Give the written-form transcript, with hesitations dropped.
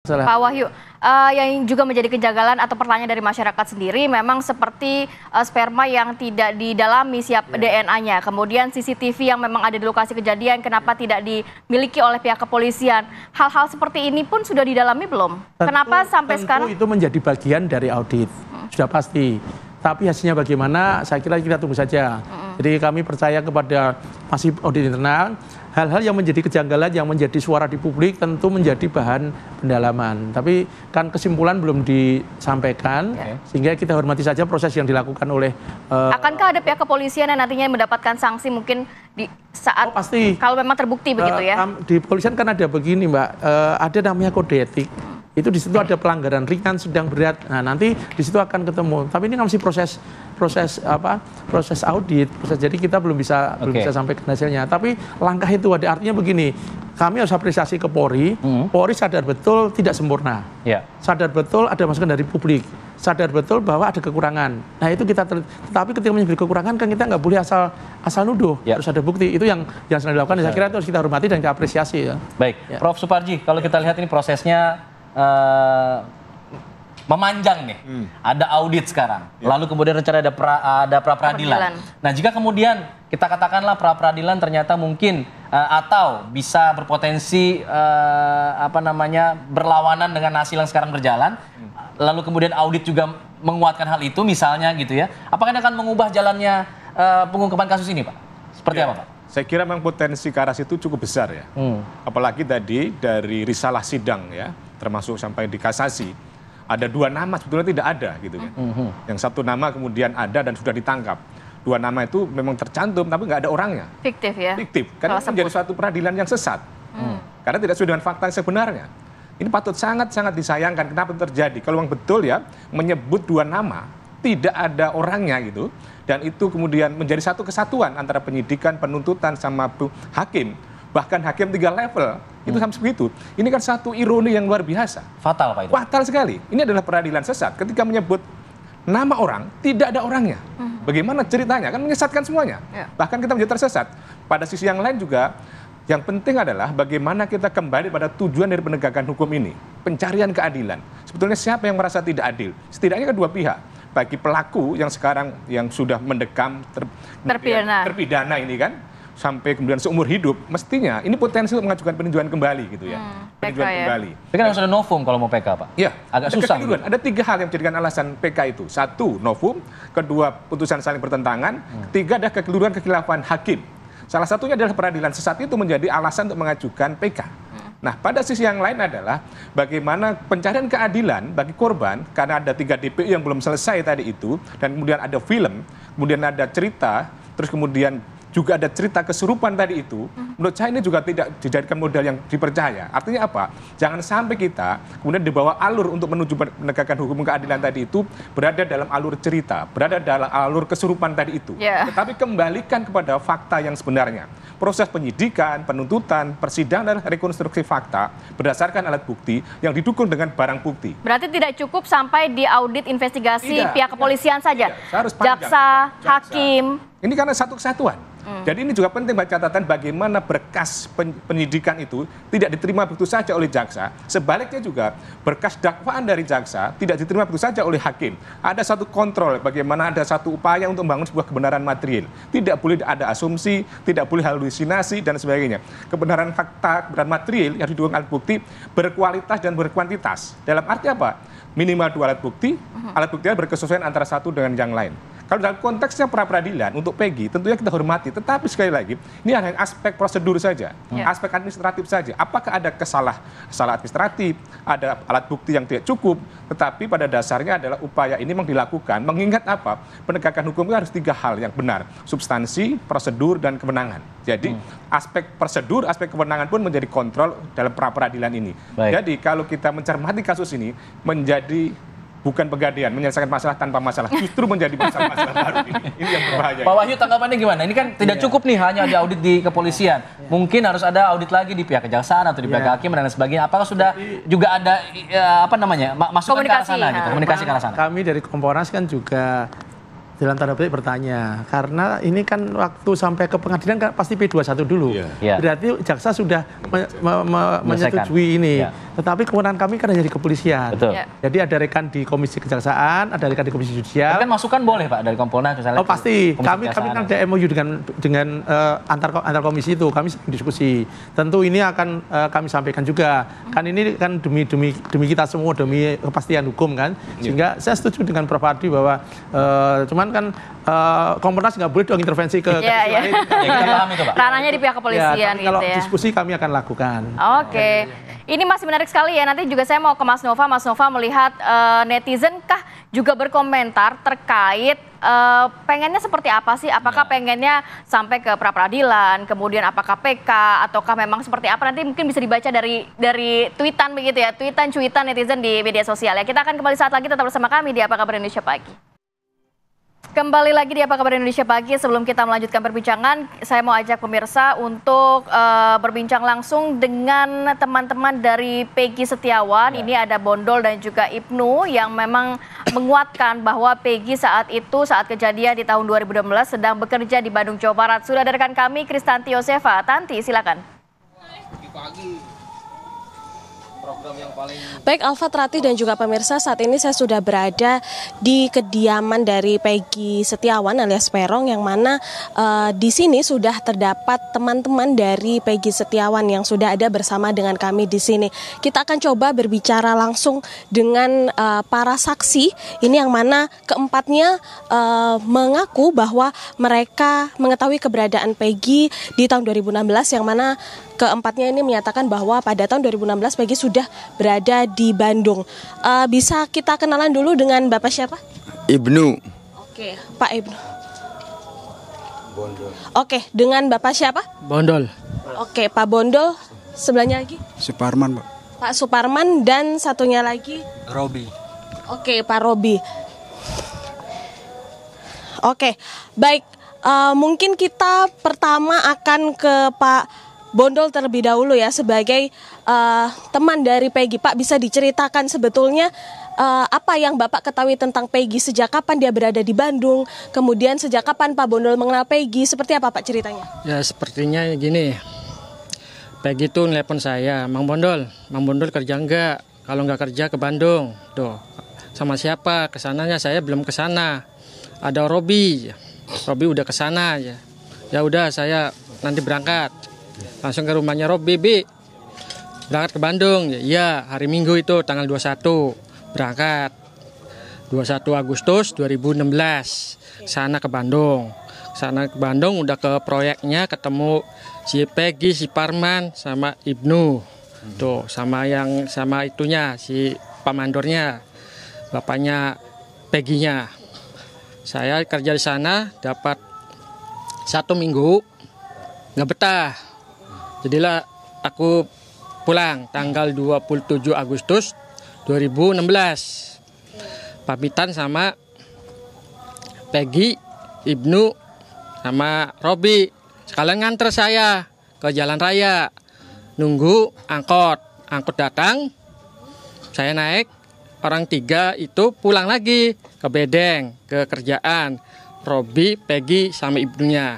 Pak Wahyu, yang juga menjadi kejanggalan atau pertanyaan dari masyarakat sendiri memang seperti sperma yang tidak didalami siap DNA-nya. Kemudian CCTV yang memang ada di lokasi kejadian kenapa tidak dimiliki oleh pihak kepolisian. Hal-hal seperti ini pun sudah didalami belum? Kenapa sampai sekarang? Itu menjadi bagian dari audit, sudah pasti. Tapi hasilnya bagaimana, saya kira kita tunggu saja. Jadi kami percaya kepada masih audit internal, hal-hal yang menjadi kejanggalan, yang menjadi suara di publik tentu menjadi bahan pendalaman. Tapi kan kesimpulan belum disampaikan, sehingga kita hormati saja proses yang dilakukan oleh... Akankah ada pihak kepolisian yang nantinya mendapatkan sanksi mungkin di saat... pasti. Kalau memang terbukti begitu ya? Di kepolisian kan ada begini Mbak, ada namanya kode etik. Itu di situ ada pelanggaran ringan, sedang, berat. Nah, nanti di situ akan ketemu. Tapi ini kan masih proses audit. Jadi kita belum bisa sampaikan hasilnya. Tapi langkah itu ada artinya begini. Kami harus apresiasi ke Polri. Polri sadar betul tidak sempurna. Sadar betul ada masukan dari publik. Sadar betul bahwa ada kekurangan. Nah, itu kita tetapi ketika menyebut kekurangan kan kita nggak boleh asal nuduh. Harus ada bukti. Itu yang sedang dilakukan. Saya kira itu harus kita hormati dan kita apresiasi ya. Baik, Prof. Suparji, kalau kita lihat ini prosesnya memanjang nih, ada audit sekarang, lalu kemudian rencana ada pra peradilan. Nah, jika kemudian kita katakanlah pra peradilan ternyata mungkin atau bisa berpotensi berlawanan dengan hasil yang sekarang berjalan, lalu kemudian audit juga menguatkan hal itu misalnya gitu ya, apakah ini akan mengubah jalannya pengungkapan kasus ini, Pak? Seperti apa, Pak? Saya kira memang potensi ke arah situ cukup besar ya. Apalagi tadi dari risalah sidang ya, termasuk sampai di kasasi, ada 2 nama sebetulnya tidak ada gitu kan. Yang satu nama kemudian ada dan sudah ditangkap. 2 nama itu memang tercantum tapi nggak ada orangnya. Fiktif ya? Fiktif, karena itu menjadi suatu peradilan yang sesat. Karena tidak sesuai dengan fakta yang sebenarnya. Ini patut sangat-sangat disayangkan kenapa itu terjadi. Kalau memang betul ya, menyebut 2 nama, tidak ada orangnya gitu. Dan itu kemudian menjadi satu kesatuan antara penyidikan, penuntutan sama hakim. Bahkan hakim 3 level, itu sampai begitu. Ini kan satu ironi yang luar biasa. Fatal, Pak itu. Fatal sekali. Ini adalah peradilan sesat. Ketika menyebut nama orang, tidak ada orangnya. Bagaimana ceritanya? Kan menyesatkan semuanya. Bahkan kita menjadi tersesat. Pada sisi yang lain juga, yang penting adalah bagaimana kita kembali pada tujuan dari penegakan hukum ini. Pencarian keadilan. Sebetulnya siapa yang merasa tidak adil? Setidaknya kedua pihak. Bagi pelaku yang sekarang yang sudah mendekam terpidana ini kan, sampai kemudian seumur hidup, mestinya ini potensi untuk mengajukan peninjauan kembali gitu ya. Peninjauan kembali. Tapi kan harus ada novum kalau mau PK, Pak. Iya. Agak susah. Gitu. Ada 3 hal yang menjadikan alasan PK itu. 1, novum. 2, putusan saling bertentangan. 3, ada kekeliruan kekhilafan hakim. Salah satunya adalah peradilan sesat itu menjadi alasan untuk mengajukan PK. Nah, pada sisi yang lain adalah bagaimana pencarian keadilan bagi korban, karena ada 3 DPU yang belum selesai tadi itu, dan kemudian ada film, kemudian ada cerita, terus kemudian juga ada cerita kesurupan tadi itu, menurut saya ini juga tidak dijadikan modal yang dipercaya. Artinya apa? Jangan sampai kita kemudian dibawa alur untuk menuju penegakan hukum keadilan tadi itu berada dalam alur cerita, berada dalam alur kesurupan tadi itu. Tetapi kembalikan kepada fakta yang sebenarnya. Proses penyidikan, penuntutan, persidangan, dan rekonstruksi fakta berdasarkan alat bukti yang didukung dengan barang bukti. Berarti tidak cukup sampai di audit investigasi pihak kepolisian saja? Jaksa, hakim. Ini karena satu kesatuan. Jadi ini juga penting catatan bagaimana berkas penyidikan itu tidak diterima begitu saja oleh jaksa. Sebaliknya juga berkas dakwaan dari jaksa tidak diterima begitu saja oleh hakim. Ada satu kontrol bagaimana ada satu upaya untuk membangun sebuah kebenaran material. Tidak boleh ada asumsi, tidak boleh halusinasi dan sebagainya. Kebenaran fakta, kebenaran material yang didukung alat bukti berkualitas dan berkuantitas. Dalam arti apa? Minimal 2 alat bukti berkesesuaian antara satu dengan yang lain. Kalau dalam konteksnya pra peradilan untuk Peggy tentunya kita hormati, tetapi sekali lagi ini hanya aspek prosedur saja, aspek administratif saja. Apakah ada salah administratif, ada alat bukti yang tidak cukup, tetapi pada dasarnya adalah upaya ini memang dilakukan mengingat apa? Penegakan hukum itu harus 3 hal yang benar, substansi, prosedur, dan kewenangan. Jadi aspek prosedur, aspek kewenangan pun menjadi kontrol dalam pra peradilan ini. Jadi kalau kita mencermati kasus ini menjadi bukan pegadaian, menyelesaikan masalah tanpa masalah, justru menjadi masalah baru ini. Ini yang berbahaya. Pak Wahyu, tanggapannya gimana? Ini kan tidak cukup nih hanya ada audit di kepolisian. Mungkin harus ada audit lagi di pihak kejaksaan atau di pihak hakim dan lain sebagainya. Apakah sudah juga ada masukan ke arah sana gitu, komunikasi ke arah sana? Kami dari Kompolnas kan juga dalam tanda petik bertanya, karena ini kan waktu sampai ke pengadilan kan pasti P21 dulu. Iya. Berarti jaksa sudah menyetujui ini. Iya. Tetapi kewenangan kami kan hanya di kepolisian. Betul. Ya. Jadi ada rekan di Komisi Kejaksaan, ada rekan di Komisi Tapi Judisial. kan masukan boleh Pak dari Kompolnas misalnya. Oh pasti, Komisi kami Kejaksaan. kan ada MOU dengan antar komisi itu, kami diskusi. Tentu ini akan kami sampaikan juga. Kan ini kan demi kita semua, demi kepastian hukum kan. Sehingga saya setuju dengan Prof. Ardi bahwa cuman kan Kompolnas nggak boleh dong intervensi ke Iya, iya. lain. Ya, kita paham itu Pak. Ranahnya di pihak kepolisian Ya, tapi kalau gitu ya. diskusi kami akan lakukan. Oke. Ini masih menarik sekali ya. Nanti juga saya mau ke Mas Nova. Mas Nova melihat netizen kah juga berkomentar terkait pengennya seperti apa sih? Apakah pengennya sampai ke pra-peradilan, kemudian apakah PK, ataukah memang seperti apa? Nanti mungkin bisa dibaca dari tweetan begitu ya, cuitan netizen di media sosial ya. Kita akan kembali saat lagi, tetap bersama kami di Apa Kabar Indonesia Pagi. Kembali lagi di Apa Kabar Indonesia Pagi. Sebelum kita melanjutkan perbincangan, saya mau ajak pemirsa untuk berbincang langsung dengan teman-teman dari Peggy Setiawan. Ini ada Bondol dan juga Ibnu yang memang menguatkan bahwa Peggy saat kejadian di tahun 2016 sedang bekerja di Bandung, Jawa Barat. Sudah ada rekan kami, Kristanti Yosefa. Tanti, silakan. Baik Alfa, Ratih dan juga pemirsa, saat ini saya sudah berada di kediaman dari Peggy Setiawan alias Peron, yang mana di sini sudah terdapat teman-teman dari Peggy Setiawan yang sudah ada bersama dengan kami di sini. Kita akan coba berbicara langsung dengan para saksi ini, yang mana keempatnya mengaku bahwa mereka mengetahui keberadaan Peggy di tahun 2016, yang mana keempatnya ini menyatakan bahwa pada tahun 2016 Peggy sudah berada di Bandung. Bisa kita kenalan dulu dengan Bapak siapa? Ibnu. Oke, Pak Ibnu. Bondol. Oke, dengan Bapak siapa? Bondol. Oke, Pak Bondol. Sebelahnya lagi? Suparman, Pak. Pak Suparman, dan satunya lagi? Robi. Oke, Pak Robi. Oke, baik. Mungkin kita pertama akan ke Pak Bondol terlebih dahulu ya, sebagai teman dari Peggy. Pak, bisa diceritakan sebetulnya apa yang Bapak ketahui tentang Peggy, sejak kapan dia berada di Bandung, kemudian sejak kapan Pak Bondol mengenal Peggy, seperti apa Pak ceritanya? Ya sepertinya gini, Peggy tuh nelpon saya, Mang Bondol kerja enggak? Kalau enggak kerja ke Bandung. Tuh, sama siapa? Kesananya saya belum kesana. Ada Robi udah kesana ya. Ya udah, saya nanti berangkat. Langsung ke rumahnya Robi, berangkat ke Bandung. Ya, hari Minggu itu tanggal 21 berangkat. 21 Agustus 2016 sana ke Bandung. Sana ke Bandung udah ke proyeknya, ketemu si Peggy, si Parman sama Ibnu. Tuh, sama itunya si pamandornya, bapaknya Peggy-nya. Saya kerja di sana dapat 1 minggu, nggak betah. Jadilah aku pulang tanggal 27 Agustus 2016. Pamitan sama Peggy, Ibnu, sama Robi. Sekalian nganter saya ke jalan raya. Nunggu angkot datang. Saya naik, orang 3 itu pulang lagi ke Bedeng, ke kerjaan. Robi, Peggy, sama Ibnunya.